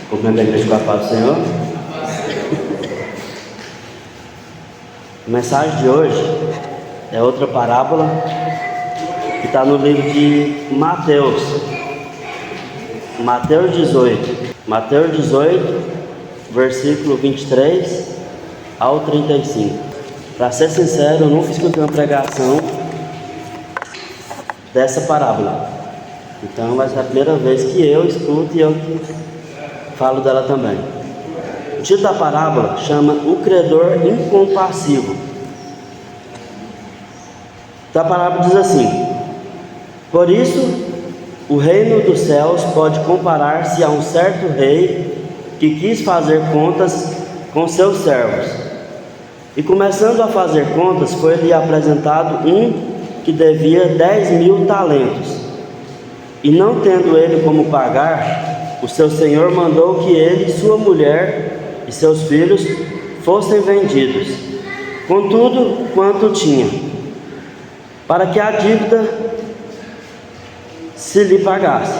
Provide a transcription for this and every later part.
Comendo a igreja com a paz do Senhor. A mensagem de hoje é outra parábola que está no livro de Mateus. Mateus 18. Mateus 18, versículo 23 ao 35. Para ser sincero, eu nunca escutei uma pregação dessa parábola. Então vai ser a primeira vez que eu escuto e eu que falo dela também. O título da parábola chama O Credor Incompassivo. Então a parábola diz assim: por isso, o reino dos céus pode comparar-se a um certo rei que quis fazer contas com seus servos. E começando a fazer contas, foi-lhe apresentado um que devia 10.000 talentos. E não tendo ele como pagar, o seu senhor mandou que ele, sua mulher e seus filhos fossem vendidos, com tudo quanto tinha, para que a dívida se lhe pagasse.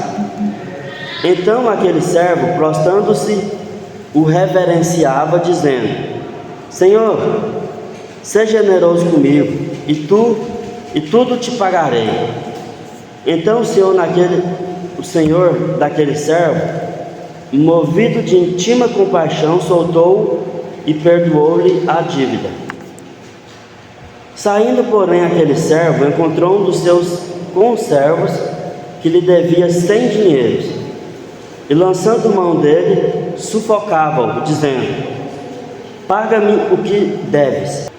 Então aquele servo, prostrando-se, o reverenciava, dizendo: Senhor, seja generoso comigo, e tudo te pagarei. Então o senhor daquele servo, movido de íntima compaixão, soltou-o e perdoou-lhe a dívida. Saindo, porém, aquele servo encontrou um dos seus conservos que lhe devia 100 dinheiros, e lançando mão dele, sufocava-o, dizendo: paga-me o que deves.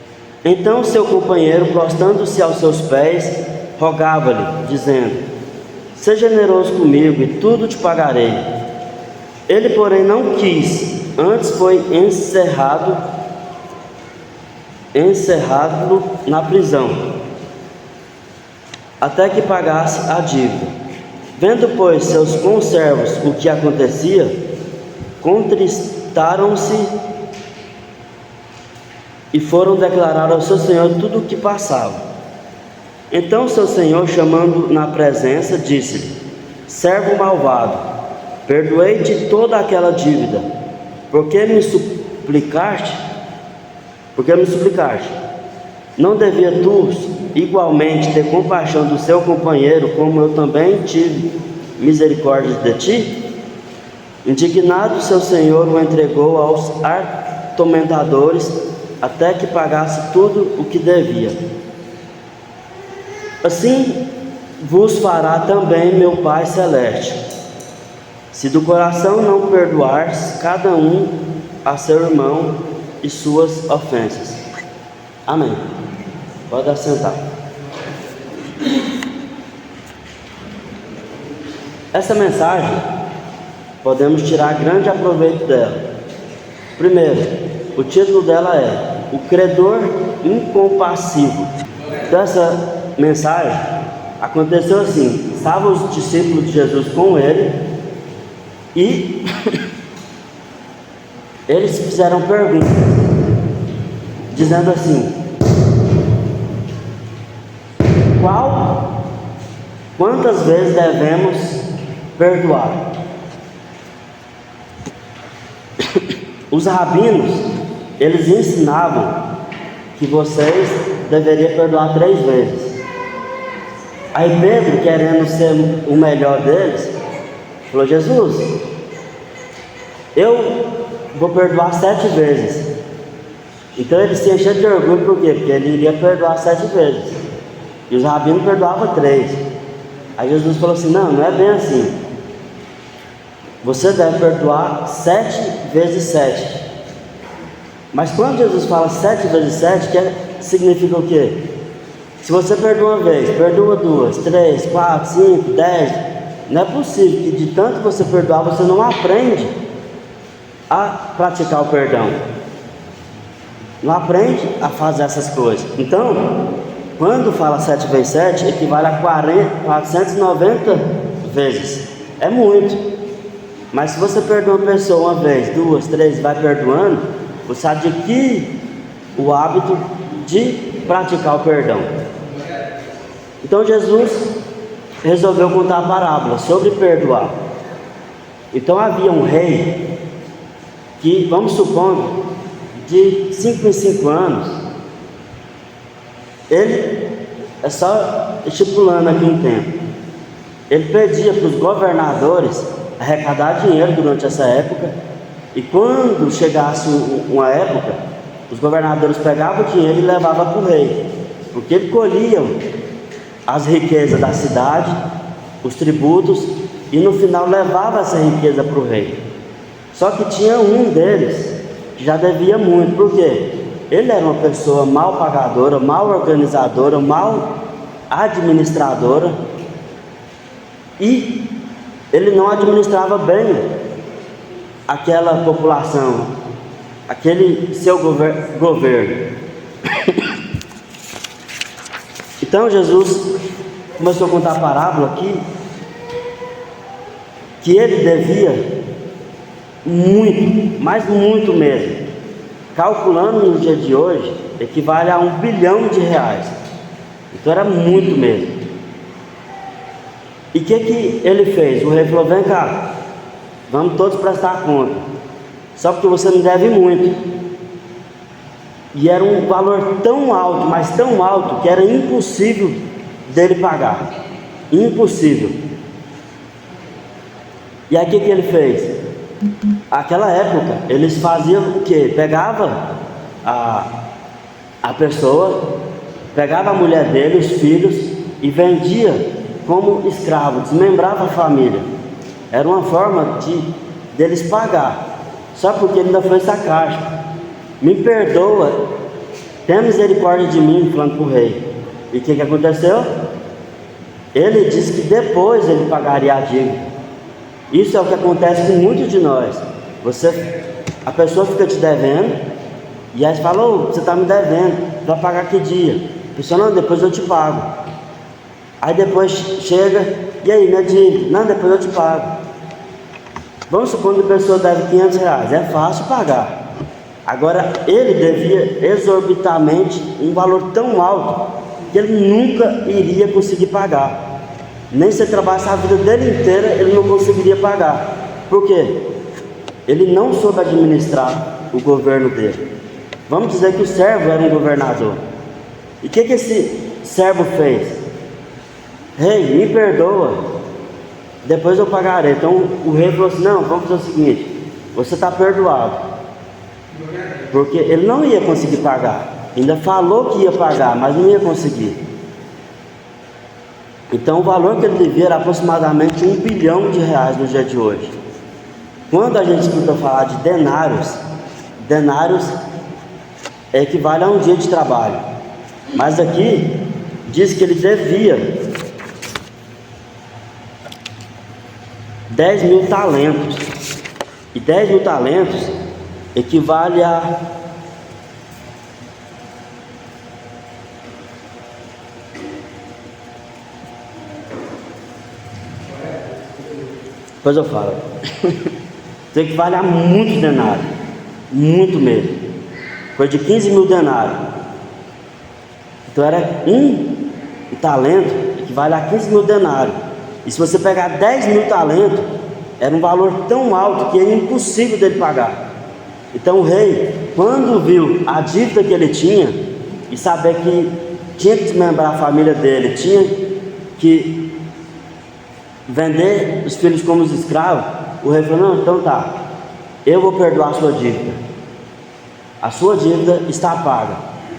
Então seu companheiro, prostrando-se aos seus pés, rogava-lhe, dizendo: seja generoso comigo, e tudo te pagarei. Ele, porém, não quis, antes foi encerrado na prisão, até que pagasse a dívida. Vendo, pois, seus conservos o que acontecia, contristaram-se e foram declarar ao seu senhor tudo o que passava. Então seu senhor, chamando na presença, disse-lhe: servo malvado, perdoei-te toda aquela dívida, porque me suplicaste? Não devia tu igualmente ter compaixão do seu companheiro, como eu também tive misericórdia de ti? Indignado, seu senhor o entregou aos atormentadores, até que pagasse tudo o que devia. Assim vos fará também meu Pai Celeste, se do coração não perdoares cada um a seu irmão e suas ofensas. Amém. Pode assentar. Essa mensagem podemos tirar grande aproveito dela. Primeiro, o título dela é O Credor Incompassivo. Então essa mensagem aconteceu assim: estavam os discípulos de Jesus com ele e eles fizeram perguntas, dizendo assim: quantas vezes devemos perdoar? Os rabinos, eles ensinavam que vocês deveriam perdoar 3 vezes. Aí Pedro, querendo ser o melhor deles, falou: Jesus, eu vou perdoar 7 vezes. Então ele se encheu de orgulho, por quê? Porque ele iria perdoar 7 vezes, e os rabinos perdoavam 3. Aí Jesus falou assim: não é bem assim. Você deve perdoar 7 vezes 7. Mas quando Jesus fala 7 vezes 7, significa o quê? Se você perdoa uma vez, perdoa 2, 3, 4, 5, 10, não é possível que de tanto você perdoar, você não aprende a praticar o perdão, não aprende a fazer essas coisas. Então, quando fala 7 vezes 7, equivale a 490 vezes. É muito. Mas se você perdoa uma pessoa uma vez, 2, 3, vai perdoando, você adquire o hábito de praticar o perdão. Então Jesus resolveu contar a parábola sobre perdoar. Então havia um rei que, vamos supor, de 5 em 5 anos, ele, é só estipulando aqui um tempo, ele pedia para os governadores arrecadar dinheiro durante essa época, e quando chegasse uma época, os governadores pegavam o dinheiro e levavam para o rei, porque eles colhiam as riquezas da cidade, os tributos, e no final levava essa riqueza para o rei. Só que tinha um deles que já devia muito, porque ele era uma pessoa mal pagadora, mal organizadora, mal administradora, e ele não administrava bem aquela população, aquele seu governo. Então Jesus começou a contar a parábola aqui, que ele devia muito, mas muito mesmo. Calculando no dia de hoje, equivale a R$1 bilhão. Então era muito mesmo. E o que ele fez? O rei falou: vem cá, vamos todos prestar conta, só porque você me deve muito. E era um valor tão alto, mas tão alto, que era impossível dele pagar. Impossível. E aí o que ele fez? Naquela época, eles faziam o quê? Pegava a pessoa, pegava a mulher dele, os filhos, e vendia como escravo, desmembrava a família. Era uma forma deles pagar. Só porque ele ainda foi sarcástico: me perdoa, tenha misericórdia de mim, falando para o rei. E o que aconteceu? Ele disse que depois ele pagaria a dívida. Isso é o que acontece com muitos de nós. A pessoa fica te devendo, e aí você fala: ô, você está me devendo, vai pagar que dia? A pessoa: não, depois eu te pago. Aí depois chega: e aí, minha dívida? Não, depois eu te pago. Vamos supor que a pessoa deve R$500, é fácil pagar. Agora, ele devia exorbitamente um valor tão alto que ele nunca iria conseguir pagar. Nem se ele trabalhasse a vida dele inteira, ele não conseguiria pagar. Por quê? Ele não soube administrar o governo dele. Vamos dizer que o servo era um governador. E o que esse servo fez? Rei, me perdoa, depois eu pagarei. Então o rei falou assim: não, vamos fazer o seguinte, você está perdoado. Porque ele não ia conseguir pagar. Ainda falou que ia pagar, mas não ia conseguir. Então o valor que ele devia era aproximadamente R$1 bilhão no dia de hoje. Quando a gente escuta falar de denários equivale a um dia de trabalho. Mas aqui diz que ele devia 10.000 talentos. E 10.000 talentos equivale a depois eu falo. Isso equivale a muitos denários, muito mesmo. Foi de 15.000 denários. Então era um talento equivale a 15.000 denários. E se você pegar 10.000 talentos, era um valor tão alto que era impossível dele pagar. Então o rei, quando viu a dívida que ele tinha, e saber que tinha que desmembrar a família dele, tinha que vender os filhos como os escravos, o rei falou: não, então tá, eu vou perdoar a sua dívida. A sua dívida está paga.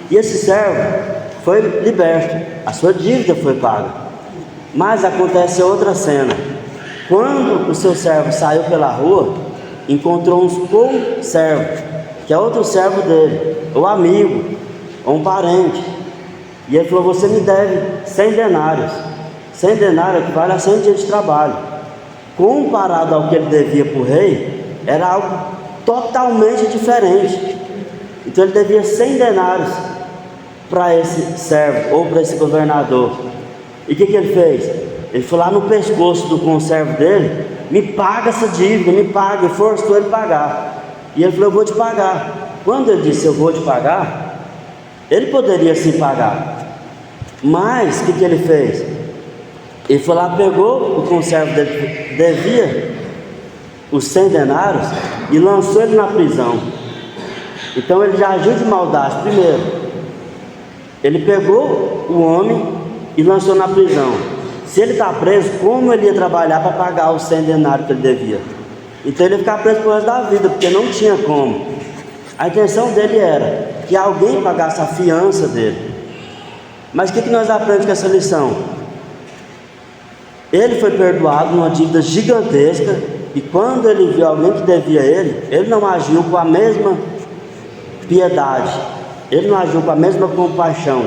E esse servo foi liberto, a sua dívida foi paga. Mas acontece outra cena. Quando o seu servo saiu pela rua, encontrou uns co-servos, que é outro servo dele, ou amigo, ou um parente. E ele falou: você me deve 100 denários. 100 denários equivale a 100 dias de trabalho. Comparado ao que ele devia para o rei, era algo totalmente diferente. Então ele devia 100 denários para esse servo, ou para esse governador. E o que ele fez? Ele foi lá no pescoço do conservo dele: me paga essa dívida, me paga. E forçou ele a pagar. E ele falou: eu vou te pagar. Quando ele disse eu vou te pagar, ele poderia sim pagar. Mas o que ele fez? Ele foi lá, pegou o conservo dele, devia os 100 denários e lançou ele na prisão. Então ele já agiu de maldade. Primeiro, ele pegou o homem e lançou na prisão. Se ele está preso, como ele ia trabalhar para pagar os 100 denários que ele devia? Então ele ia ficar preso pro resto da vida, porque não tinha como. A intenção dele era que alguém pagasse a fiança dele. Mas o que nós aprendemos com essa lição? Ele foi perdoado numa dívida gigantesca, e quando ele viu alguém que devia a ele não agiu com a mesma piedade, ele não agiu com a mesma compaixão,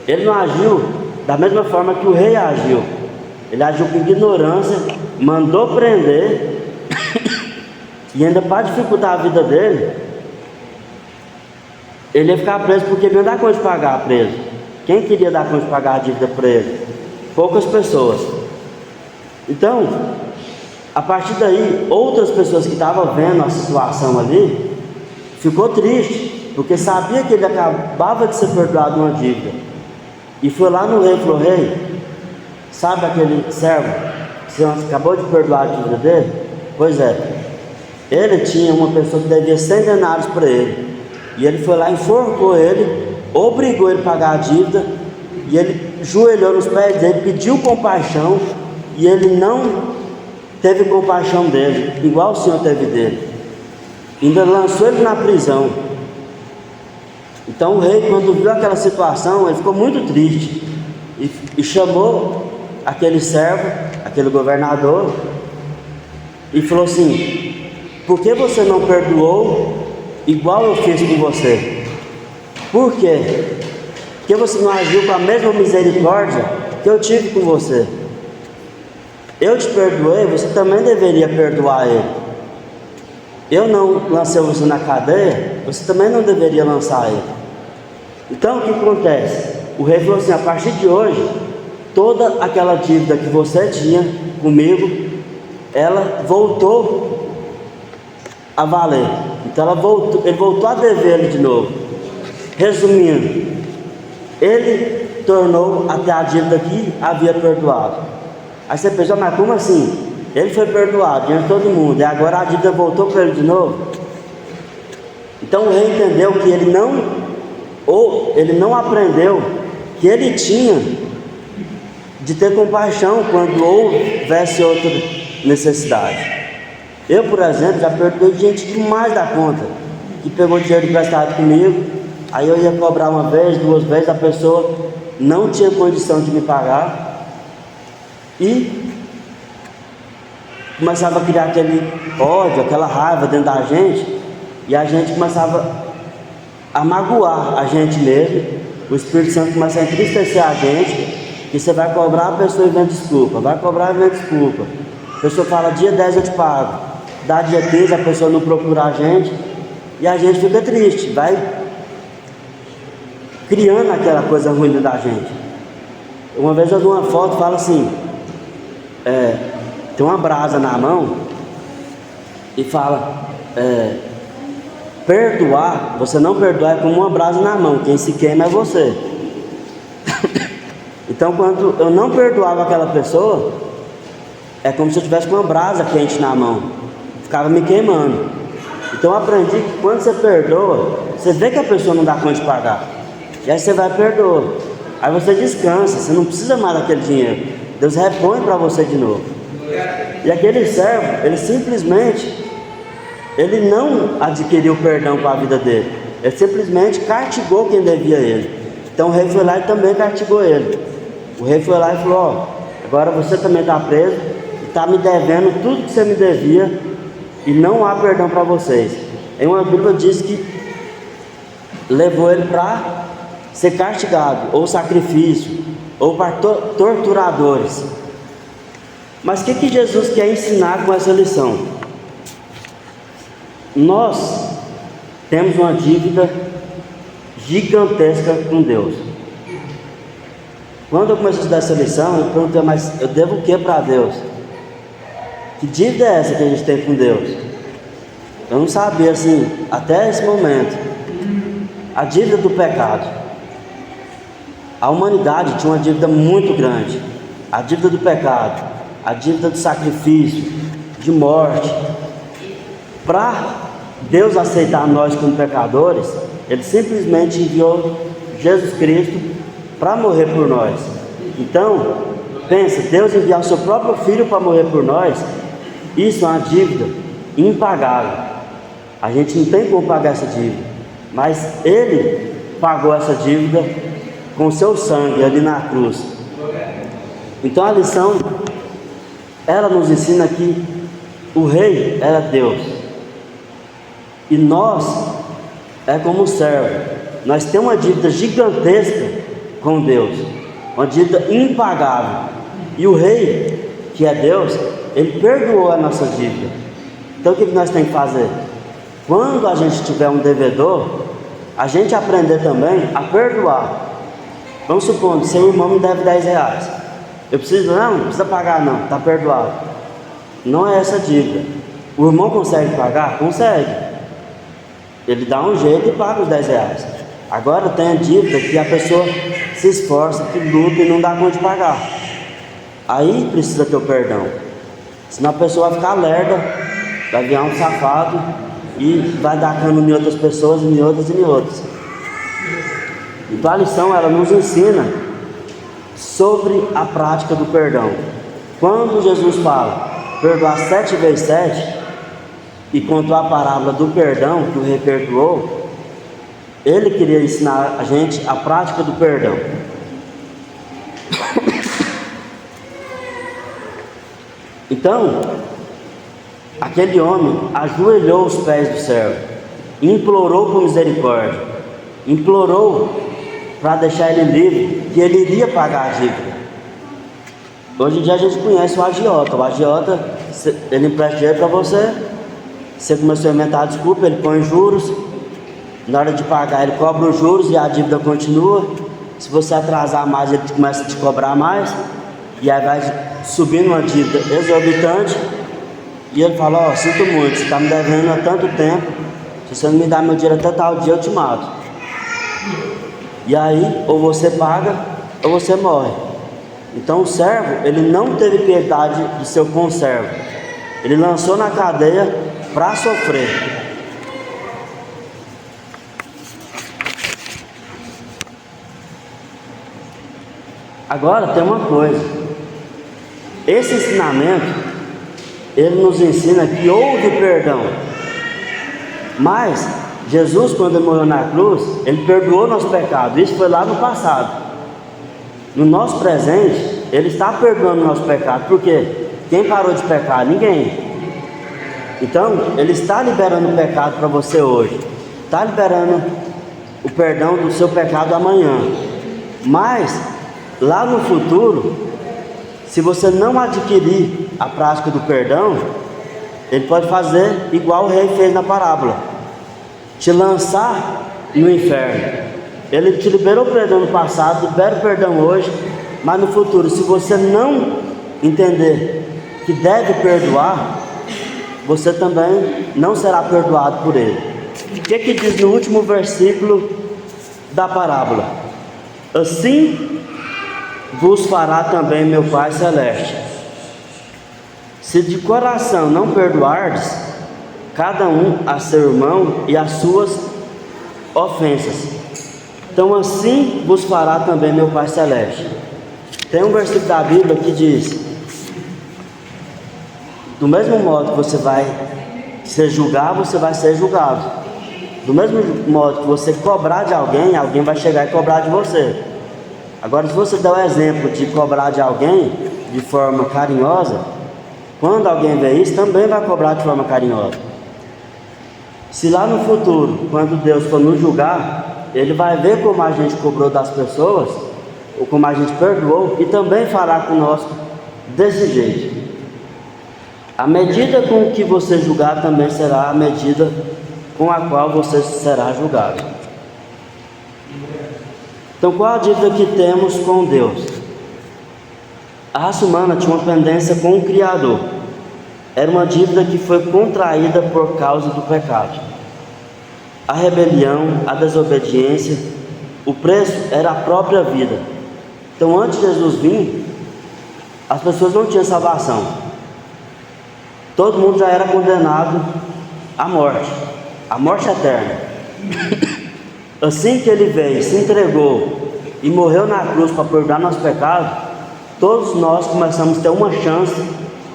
ele não agiu da mesma forma que o rei agiu. Ele agiu com ignorância, mandou prender e ainda para dificultar a vida dele, ele ia ficar preso porque ele não dá conta de pagar preso. Quem queria dar conta de pagar a dívida para ele? Poucas pessoas. Então, a partir daí, outras pessoas que estavam vendo a situação ali, ficou triste, porque sabia que ele acabava de ser perdoado uma dívida, e foi lá no rei e falou: rei, sabe aquele servo que você acabou de perdoar a dívida dele? Pois é, ele tinha uma pessoa que devia 100 denários para ele, e ele foi lá, enforcou ele, obrigou ele a pagar a dívida, e ele joelhou nos pés dele, pediu compaixão, e ele não teve compaixão dele, igual o Senhor teve dele, ainda lançou ele na prisão. Então o rei, quando viu aquela situação, ele ficou muito triste, e chamou aquele servo, aquele governador, e falou assim: por que você não perdoou igual eu fiz com você? Por quê? Porque você não agiu com a mesma misericórdia que eu tive com você. Eu te perdoei, você também deveria perdoar ele. Eu não lancei você na cadeia, você também não deveria lançar ele. Então o que acontece? O rei falou assim: a partir de hoje, toda aquela dívida que você tinha comigo, ela voltou a valer. Então ele voltou a dever ele de novo. Resumindo, ele tornou até a dívida que havia perdoado. Aí você pensa: mas como assim? Ele foi perdoado diante de todo mundo, e agora a dívida voltou para ele de novo? Então o rei entendeu que ele não aprendeu que ele tinha de ter compaixão quando houvesse outra necessidade. Eu, por exemplo, já perdoei gente demais da conta, que pegou dinheiro emprestado comigo, aí eu ia cobrar uma vez, 2 vezes, a pessoa não tinha condição de me pagar, e começava a criar aquele ódio, aquela raiva dentro da gente, e a gente começava a magoar a gente mesmo. O Espírito Santo começa a entristecer a gente, que você vai cobrar, a pessoa e vem desculpa, vai cobrar e vem desculpa. A pessoa fala: dia 10 eu te pago, dá dia 15, a pessoa não procura a gente, e a gente fica triste, vai criando aquela coisa ruim dentro da gente. Uma vez eu vi uma foto, fala assim, tem uma brasa na mão, e fala, perdoar, você não perdoar é como uma brasa na mão, quem se queima é você. Então quando eu não perdoava aquela pessoa, é como se eu tivesse com uma brasa quente na mão, ficava me queimando. Então eu aprendi que quando você perdoa, você vê que a pessoa não dá conta de pagar, e aí você vai e perdoa, aí você descansa, você não precisa mais daquele dinheiro, Deus repõe para você de novo. E aquele servo, ele simplesmente, ele não adquiriu perdão para a vida dele, ele simplesmente castigou quem devia a ele. Então o rei foi lá e também castigou ele. O rei foi lá e falou: agora você também está preso, e está me devendo tudo que você me devia, e não há perdão para vocês. Em uma Bíblia diz que levou ele para ser castigado, ou sacrifício, ou para torturadores. Mas o que Jesus quer ensinar com essa lição? Nós temos uma dívida gigantesca com Deus. Quando eu comecei a estudar essa lição, eu perguntei: mas eu devo o que para Deus? Que dívida é essa que a gente tem com Deus? Eu não sabia assim, até esse momento. A dívida do pecado. A humanidade tinha uma dívida muito grande. A dívida do pecado, a dívida do sacrifício, de morte. Para Deus aceitar nós como pecadores, Ele simplesmente enviou Jesus Cristo para morrer por nós. Então, pensa, Deus enviar o seu próprio Filho para morrer por nós, isso é uma dívida impagável. A gente não tem como pagar essa dívida, mas Ele pagou essa dívida com o seu sangue ali na cruz. Então a lição, ela nos ensina que o rei era Deus, e nós é como servo. Nós temos uma dívida gigantesca com Deus, uma dívida impagável, e o rei, que é Deus, Ele perdoou a nossa dívida. Então o que nós temos que fazer? Quando a gente tiver um devedor, a gente aprender também a perdoar. Vamos supor, seu irmão me deve 10 reais. Eu preciso, não precisa pagar não, está perdoado. Não é essa dívida. O irmão consegue pagar? Consegue. Ele dá um jeito e paga os 10 reais. Agora tem a dívida que a pessoa se esforça, que luta e não dá conta de pagar. Aí precisa ter o perdão. Senão a pessoa vai ficar lerda, vai virar um safado e vai dar cano em outras pessoas, em outras e em outras. Então a lição, ela nos ensina sobre a prática do perdão. Quando Jesus fala perdoar 7 vezes 7 e contou a parábola do perdão que o rei perdoou, ele queria ensinar a gente a prática do perdão. Então aquele homem ajoelhou os pés do servo, implorou por misericórdia, implorou para deixar ele livre, que ele iria pagar a dívida. Hoje em dia a gente conhece o agiota. O agiota, ele empresta dinheiro para você, você começou a inventar desculpa, ele põe juros, na hora de pagar ele cobra os juros e a dívida continua. Se você atrasar mais, ele começa a te cobrar mais, e aí vai subindo uma dívida exorbitante. E ele fala, ó, sinto muito, você está me devendo há tanto tempo, se você não me dá meu dinheiro até tal dia, eu te mato. E aí, ou você paga, ou você morre. Então o servo, ele não teve piedade do seu conservo, ele lançou na cadeia para sofrer. Agora tem uma coisa, esse ensinamento, ele nos ensina que houve perdão, mas Jesus, quando ele morreu na cruz, ele perdoou nosso pecado. Isso foi lá no passado. No nosso presente, ele está perdoando o nosso pecado. Por quê? Quem parou de pecar? Ninguém. Então ele está liberando o pecado para você hoje, está liberando o perdão do seu pecado amanhã. Mas lá no futuro, se você não adquirir a prática do perdão, ele pode fazer igual o rei fez na parábola, te lançar no inferno. Ele te liberou o perdão no passado, libera o perdão hoje, mas no futuro, se você não entender que deve perdoar, você também não será perdoado por ele. O que diz no último versículo da parábola? Assim vos fará também meu Pai Celeste, se de coração não perdoardes cada um a seu irmão e as suas ofensas. Então assim vos fará também meu Pai Celeste. Tem um versículo da Bíblia que diz: do mesmo modo que você vai ser julgado, você vai ser julgado. Do mesmo modo que você cobrar de alguém, alguém vai chegar e cobrar de você. Agora, se você der o exemplo de cobrar de alguém de forma carinhosa, quando alguém vê isso, também vai cobrar de forma carinhosa. Se lá no futuro, quando Deus for nos julgar, Ele vai ver como a gente cobrou das pessoas, ou como a gente perdoou, e também fará conosco desse jeito. A medida com que você julgar também será a medida com a qual você será julgado. Então, qual a dívida que temos com Deus? A raça humana tinha uma pendência com o Criador. Era uma dívida que foi contraída por causa do pecado. A rebelião, a desobediência, o preço era a própria vida. Então, antes de Jesus vir, as pessoas não tinham salvação. todo mundo já era condenado à morte eterna. Assim que ele veio, se entregou e morreu na cruz para perdoar nosso pecado, todos nós começamos a ter uma chance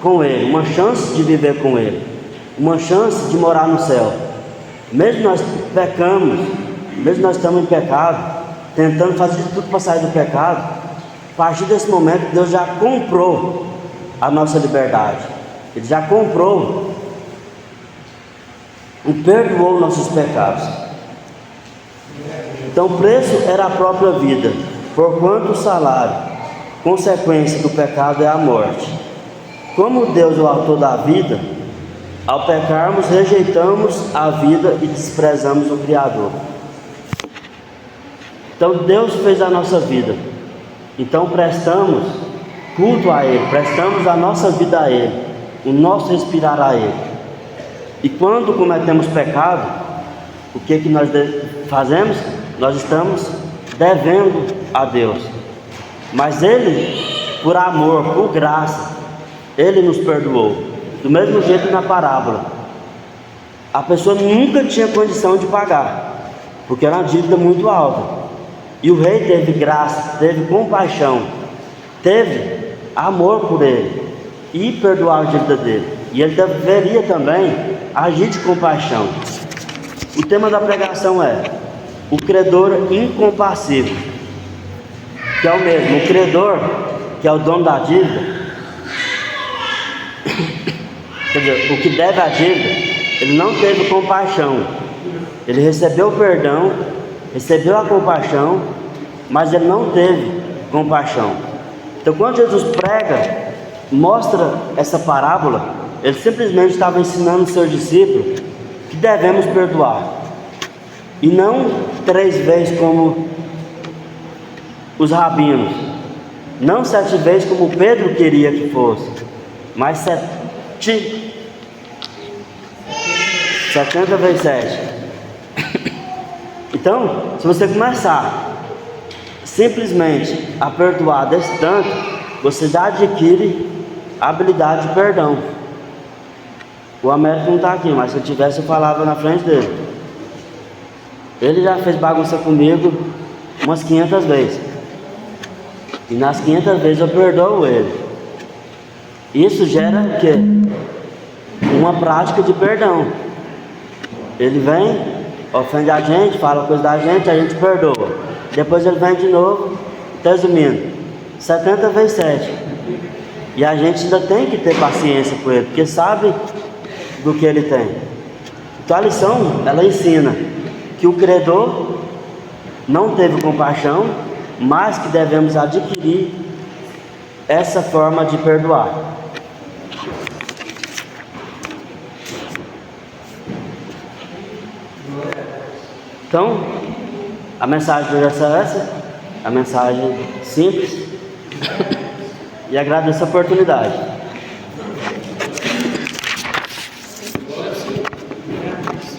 com ele, uma chance de viver com ele, uma chance de morar no céu. Mesmo nós pecamos, mesmo nós estamos em pecado, tentando fazer de tudo para sair do pecado, a partir desse momento Deus já comprou a nossa liberdade. Ele já comprou e perdoou nossos pecados. Então o preço era a própria vida, porquanto o salário, consequência do pecado, é a morte. Como Deus é o autor da vida, ao pecarmos rejeitamos a vida e desprezamos o Criador. Então Deus fez a nossa vida, então prestamos culto a Ele, prestamos a nossa vida a Ele, o nosso respirar a Ele. E quando cometemos pecado, o que nós fazemos? Nós estamos devendo a Deus. Mas Ele, por amor, por graça, Ele nos perdoou. Do mesmo jeito na parábola, a pessoa nunca tinha condição de pagar, porque era uma dívida muito alta. E o rei teve graça, teve compaixão, teve amor por ele e perdoar a dívida dele. E ele deveria também agir de compaixão. O tema da pregação é o credor incompassível, que é o mesmo. O credor, que é o dono da dívida, quer dizer, o que deve a dívida, ele não teve compaixão. Ele recebeu o perdão, recebeu a compaixão, mas ele não teve compaixão. Então quando Jesus prega, mostra essa parábola, ele simplesmente estava ensinando os seus discípulos que devemos perdoar, e não 3 vezes como os rabinos, não 7 vezes como Pedro queria que fosse, mas 70 vezes 7. Então, se você começar simplesmente a perdoar desse tanto, você já adquire a habilidade de perdão. O Américo não está aqui, mas se eu tivesse, eu falava na frente dele. Ele já fez bagunça comigo umas 500 vezes, e nas 500 vezes eu perdoo ele. Isso gera o quê? Uma prática de perdão. Ele vem, ofende a gente, fala coisa da gente, a gente perdoa. Depois ele vem de novo, resumindo, 70 vezes 7. E a gente ainda tem que ter paciência com ele, porque sabe do que ele tem. Então a lição, ela ensina que o credor não teve compaixão, mas que devemos adquirir essa forma de perdoar. Então, a mensagem de hoje é essa, a mensagem simples, e agradeço a oportunidade.